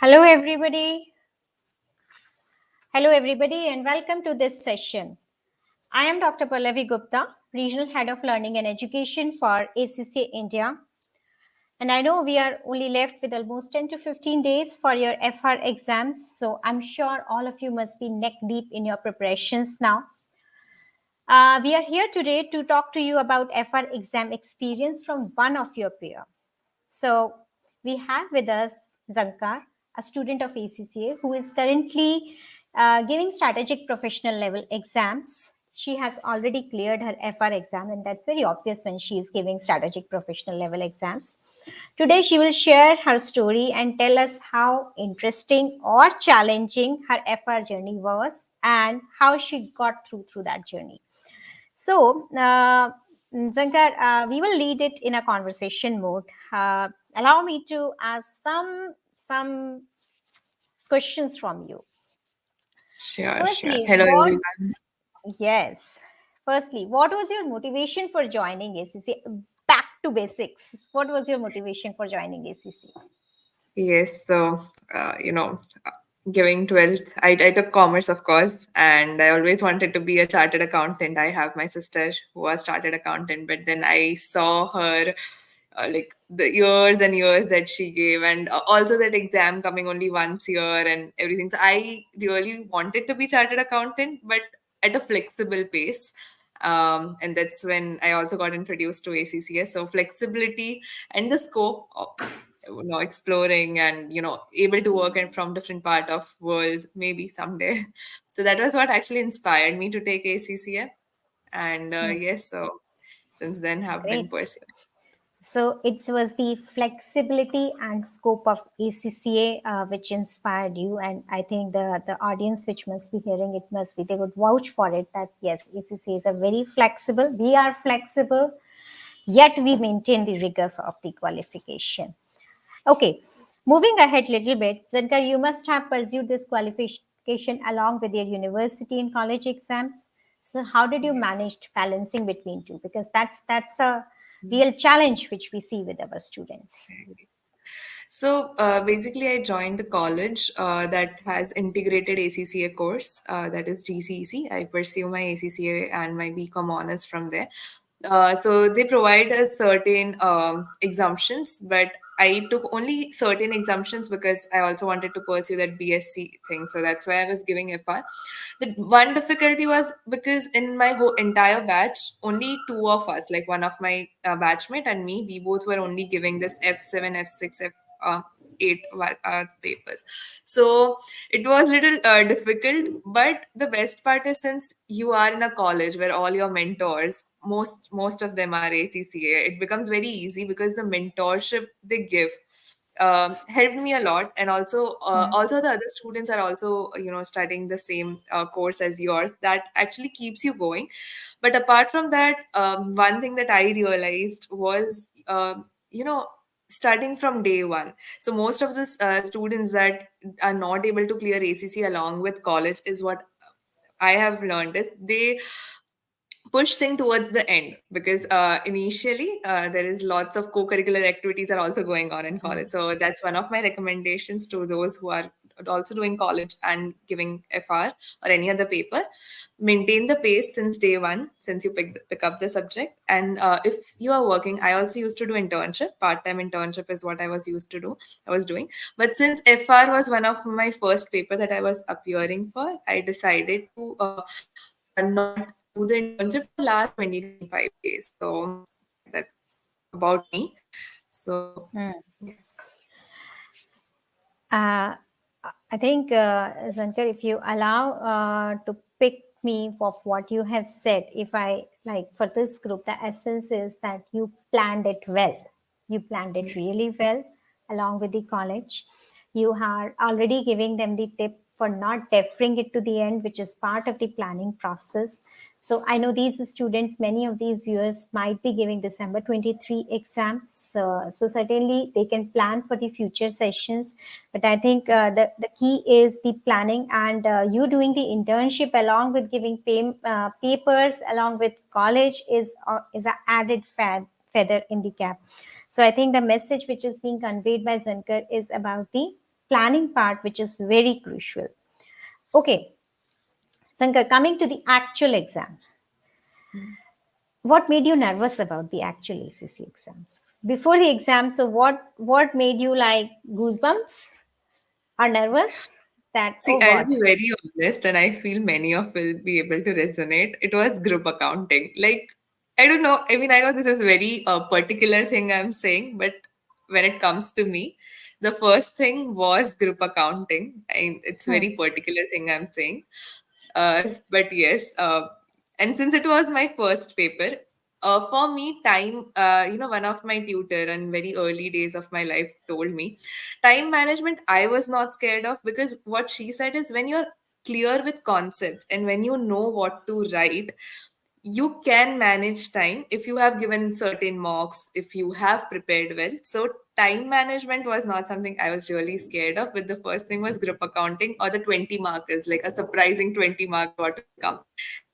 Hello, everybody. Hello, everybody, and welcome to this session. I am Dr. Pallavi Gupta, Regional Head of Learning and Education for ACCA India. And I know we are only left with almost 10 to 15 days for your FR exams. So I'm sure all of you must be neck deep in your preparations now. We are here today to talk to you about FR exam experience from one of your peer. So we have with us Zankar, a student of ACCA who is currently giving strategic professional level exams. She has already cleared her FR exam, and that's very obvious when she is giving strategic professional level exams. Today, she will share her story and tell us how interesting or challenging her FR journey was and how she got through that journey. So, Zankar, we will lead it in a conversation mode. Allow me to ask some questions from you. Sure. Firstly, Hello, what? everyone. Yes. Firstly, what was your motivation for joining ACC? Back to basics. What was your motivation for joining ACC? Yes, so, uh, you know, uh, giving 12th, I took commerce, of course, and I always wanted to be a chartered accountant. I have my sister who was chartered accountant, but then I saw her like the years and years that she gave, and also that exam coming only once year and everything. So I really wanted to be chartered accountant, but at a flexible pace. And that's when I also got introduced to ACCS. So flexibility and the scope of exploring and able to work and from different part of world maybe someday. So that was what actually inspired me to take ACCA. And Hmm, yes, so since then have been great. pursuing. So it was the flexibility and scope of ACCA which inspired you, and I think the audience which must be hearing it must be they would vouch for it that yes, ACCA is a very flexible. We are flexible, yet we maintain the rigor of the qualification. Okay, moving ahead a little bit, Zankar, you must have pursued this qualification along with your university and college exams. So how did you manage balancing between two? Because that's a real challenge which we see with our students. So basically, I joined the college that has integrated ACCA course, that is GCEC. I pursue my ACCA and my BCom honors from there. So they provide us certain exemptions, but I took only certain exemptions because I also wanted to pursue that BSc thing. So that's why I was giving FR. The one difficulty was because in my whole entire batch, only two of us, like one of my batchmate and me, we both were only giving this F7, F6, F8 papers. So it was little difficult, but the best part is since you are in a college where all your mentors, most of them are ACCA, it becomes very easy because the mentorship they give helped me a lot. And Hmm. also the other students are also studying the same course as yours, that actually keeps you going. But apart from that, one thing that I realized was starting from day one. So most of the students that are not able to clear ACC along with college is what I have learned is they push thing towards the end because initially there is lots of co-curricular activities are also going on in college. So that's one of my recommendations to those who are also doing college and giving FR or any other paper. Maintain the pace since day one, since you pick up the subject. And if you are working, I also used to do internship. Part-time internship is what I was doing. But since FR was one of my first paper that I was appearing for, I decided to not do the internship for last 20 to 25 days. So yeah, that's about me. So Hmm. yeah. Uh, I think, Zankar, if you allow to pick me of what you have said, if I like for this group, the essence is that you planned it well. You planned it Yes. really well along with the college. You are already giving them the tip for not deferring it to the end, which is part of the planning process. So I know these students, many of these viewers might be giving December 23 exams. So certainly they can plan for the future sessions. But I think the key is the planning and you doing the internship along with giving papers along with college is an added feather in the cap. So I think the message which is being conveyed by Zankar is about the planning part, which is very crucial. Okay, Sankar, coming to the actual exam, what made you nervous about the actual ACC exams? Before the exam, so what made you like goosebumps or nervous? That, See, oh I'll God. be very honest, and I feel many of will be able to resonate. It was group accounting. Like, I don't know. I mean, I know this is very particular thing I'm saying, but when it comes to me, the first thing was group accounting. It's Hmm. very particular thing I'm saying. But yes, and since it was my first paper, for me, time, one of my tutor in very early days of my life told me, time management, I was not scared of, because what she said is when you're clear with concepts and when you know what to write, you can manage time if you have given certain mocks, if you have prepared well. So time management was not something I was really scared of. But the first thing was group accounting, or the 20 markers, like a surprising 20 marks what will come.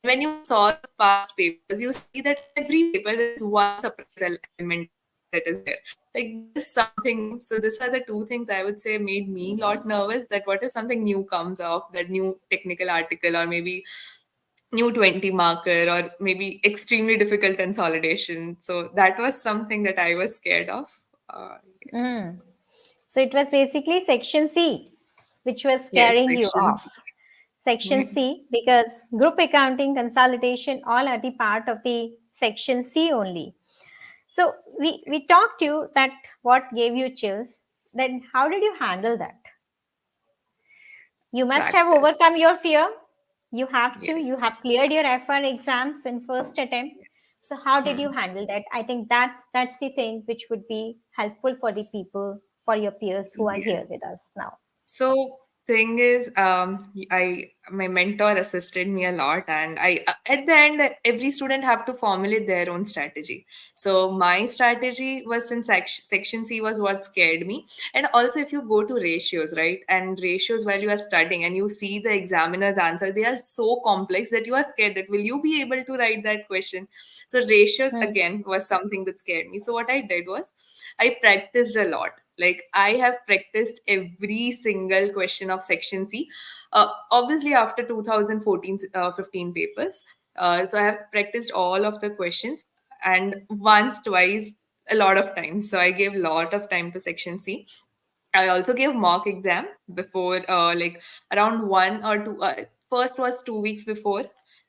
And when you saw the past papers, you see that every paper there is one surprise element that is there. Like there is something new. So these are the two things I would say made me a lot nervous, that what if something new comes off, that new technical article, or maybe new 20 marker, or maybe extremely difficult consolidation. So that was something that I was scared of. Yeah. Mm. So it was basically section C, which was Yes, scaring you off. sections. Section Yes, C, because group accounting, consolidation, all are the part of the section C only. So we talked to you that what gave you chills. Then how did you handle that? You must have practice. overcome your fear. You have to. You Yes. have cleared your FR exams in first attempt. So how did you Hmm. handle that? I think that's the thing which would be helpful for the people, for your peers who are Yes. here with us now. So thing is, I my mentor assisted me a lot, and I at the end every student have to formulate their own strategy. So my strategy was, since section C was what scared me, and also if you go to ratios, right, and ratios while you are studying and you see the examiner's answer, they are so complex that you are scared that will you be able to write that question. So ratios Hmm. again was something that scared me. So what I did was I practiced a lot. Like I have practiced every single question of section C. Obviously, after 2014 15 papers. So I have practiced all of the questions, and once, twice, a lot of times. So I gave a lot of time to section C. I also gave mock exam before, like around 1 or 2. First was 2 weeks before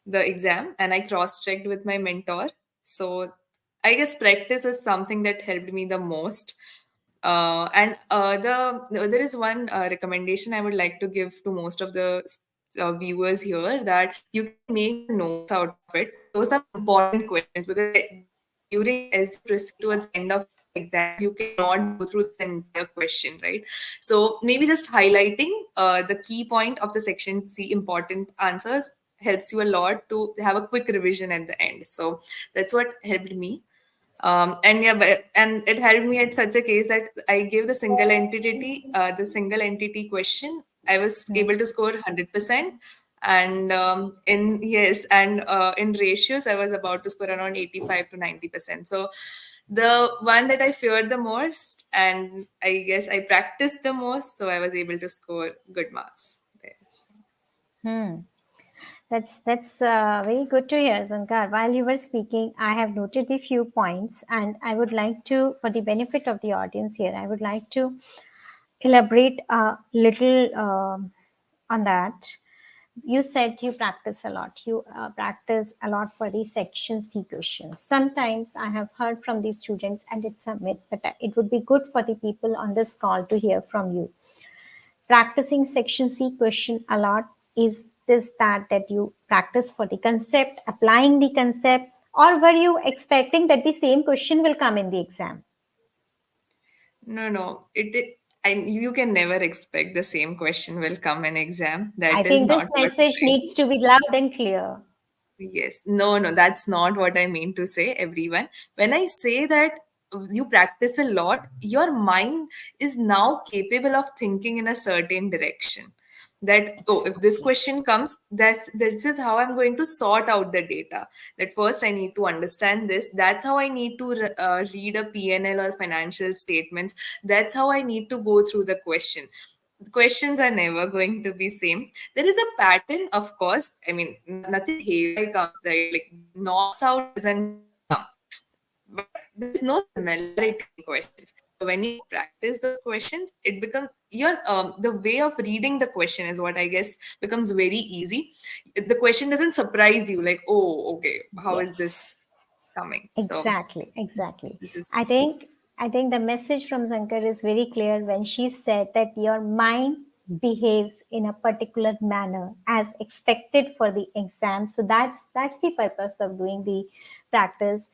the exam, and I cross checked with my mentor. So I guess practice is something that helped me the most. There is one recommendation I would like to give to most of the viewers here, that you can make the notes out of it. Those are important questions, because during as you proceed towards the end of exams, you cannot go through the entire question, right? So maybe just highlighting the key point of the section C important answers helps you a lot to have a quick revision at the end. So that's what helped me. And yeah, and it helped me at such a case that I gave the single entity question. I was Hmm. able to score 100%. And in yes, and in ratios, I was about to score around 85 to 90%. So the one that I feared the most, and I guess I practiced the most, so I was able to score good marks there. So, Hmm. That's very good to hear, Zankar. While you were speaking, I have noted a few points, and I would like to, for the benefit of the audience here, I would like to elaborate a little on that. You said you practice a lot. You practice a lot for the section C questions. Sometimes I have heard from the students, and it's a myth, but it would be good for the people on this call to hear from you. Practicing section C question a lot, is this that you practice for the concept, applying the concept, or were you expecting that the same question will come in the exam? no, you can never expect the same question will come in exam. I That is think this not what message I needs to be loud and clear. Yes. No, that's not what I mean to say, everyone. When I say that you practice a lot, your mind is now capable of thinking in a certain direction. That, oh, if this Exactly. question comes, this is how I'm going to sort out the data. That first I need to understand this. That's how I need to read a PNL or financial statements. That's how I need to go through the question. questions are never going to be same. There is a pattern, of course. I mean, nothing haywire comes, right? Like knocks out doesn't come, but there's no similarity in questions. So when you practice those questions, it becomes your the way of reading the question is what I guess becomes very easy. The question doesn't surprise you, like, oh, okay, how is Yes. this coming? So Exactly, exactly. this is I think I think the message from Shankar is very clear when she said that your mind behaves in a particular manner as expected for the exam. So that's the purpose of doing the practice.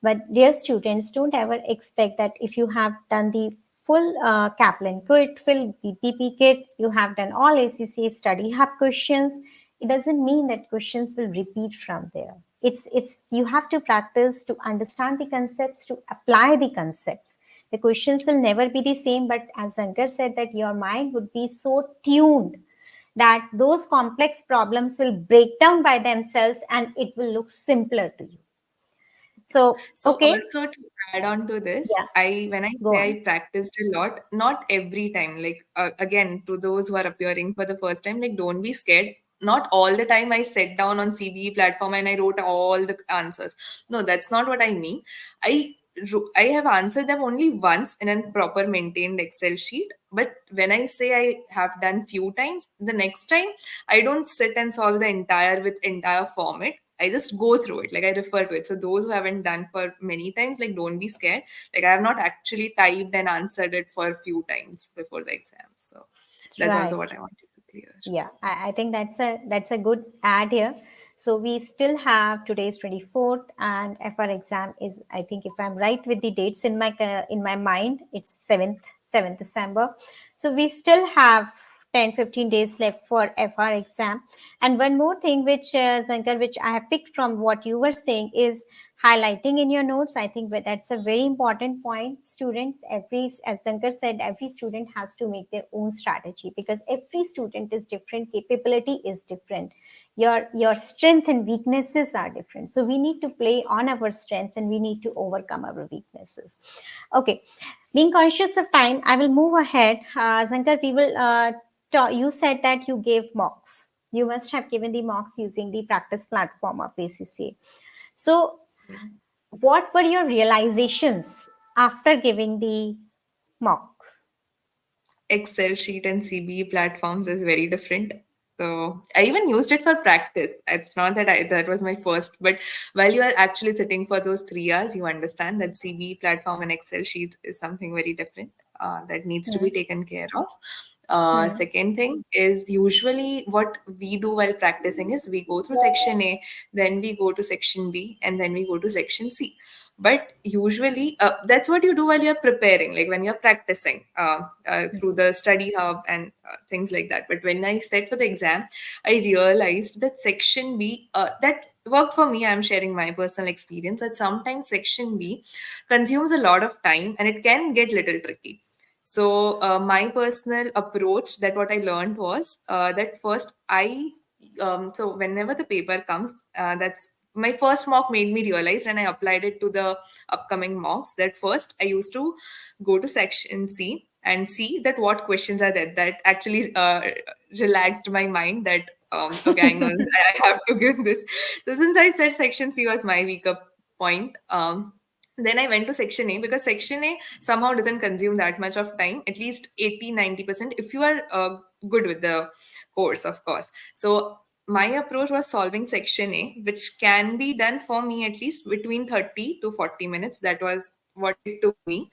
But dear students, don't ever expect that if you have done the full Kaplan kit, full BPP kit, you have done all ACCA study hub questions. It doesn't mean that questions will repeat from there. It's you have to practice to understand the concepts, to apply the concepts. The questions will never be the same, but as Shankar said, that your mind would be so tuned that those complex problems will break down by themselves and it will look simpler to you. So, so okay, also to add on to this, yeah, I when I go say on. I practiced a lot, not every time. Like again, to those who are appearing for the first time, like don't be scared. Not all the time I sat down on CBE platform and I wrote all the answers. No, that's not what I mean. I I have answered them only once in a proper maintained Excel sheet. But when I say I have done few times, the next time I don't sit and solve the entire with entire format. I just go through it, like I refer to it. So those who haven't done for many times, like don't be scared. Like I have not actually typed and answered it for a few times before the exam. So that's also Right. what I wanted to clear. Yeah, I think that's a good add here. So we still have today's 24th and FR exam is, I think if I'm right with the dates in my mind, it's 7th December. So we still have 10-15 days left for FR exam. And one more thing which Shankar, which I have picked from what you were saying is highlighting in your notes. I think that that's a very important point. Students, as Shankar said, every student has to make their own strategy because every student is different, capability is different, your strength and weaknesses are different. So we need to play on our strengths and we need to overcome our weaknesses. Okay, being conscious of time, I will move ahead. Shankar, we will you said that you gave mocks. You must have given the mocks using the practice platform of ACCA. So what were your realizations after giving the mocks? Excel sheet and CBE platforms is very different. So I even used it for practice. It's not that that was my first, but while you are actually sitting for those 3 hours, you understand that CBE platform and Excel sheets is something very different that needs to Hmm. be taken care of. Hmm. Second thing is usually what we do while practicing is we go through section A, then we go to section B, and then we go to section C. But usually that's what you do while you're preparing, like when you're practicing through the study hub and things like that. But when I sat for the exam, I realized that section B, that worked for me. I'm sharing my personal experience that sometimes section B consumes a lot of time and it can get little tricky. So my personal approach, that what I learned was that first so whenever the paper comes, that's my first mock made me realize, and I applied it to the upcoming mocks, that first I used to go to section C and see that what questions are there. That actually relaxed my mind that okay, I know I have to give this. So since I said section C was my weaker point, then I went to section A because section A somehow doesn't consume that much of time, at least 80-90%, if you are good with the course, of course. So my approach was solving section A, which can be done for me at least between 30 to 40 minutes. That was what it took me.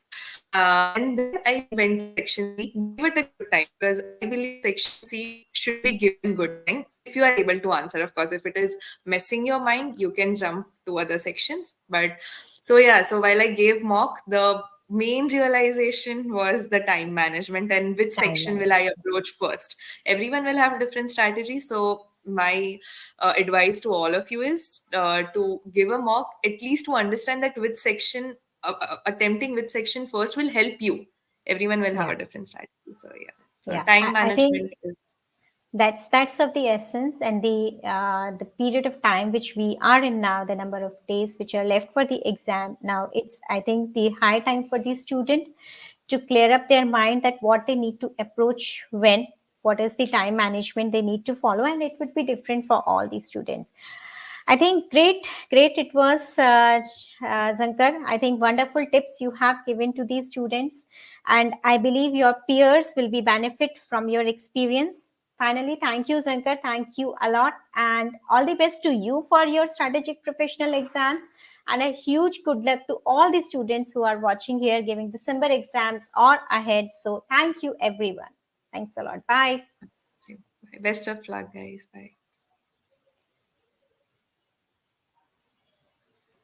And then I went to section C, give it a good time because I believe section C should be given good time if you are able to answer. Of course, if it is messing your mind, you can jump to other sections. But so yeah, so while I gave mock, the main realization was the time management and which Time section will I management. approach first. Everyone will have different strategies. So my advice to all of you is to give a mock at least to understand that which section attempting which section first will help you. Everyone will have Yeah, a different strategy. So yeah. So yeah. time I think management is that's of the essence, and the period of time which we are in now, the number of days which are left for the exam now, it's I think the high time for the student to clear up their mind that what they need to approach when, what is the time management they need to follow, and it would be different for all the students. I think great it was, Zankar. I think wonderful tips you have given to these students, and I believe your peers will be benefit from your experience. Finally, thank you, Zankar. Thank you a lot, and all the best to you for your strategic professional exams. And a huge good luck to all the students who are watching here, giving December exams or ahead. So, thank you, everyone. Thanks a lot. Bye. Best of luck, guys. Bye.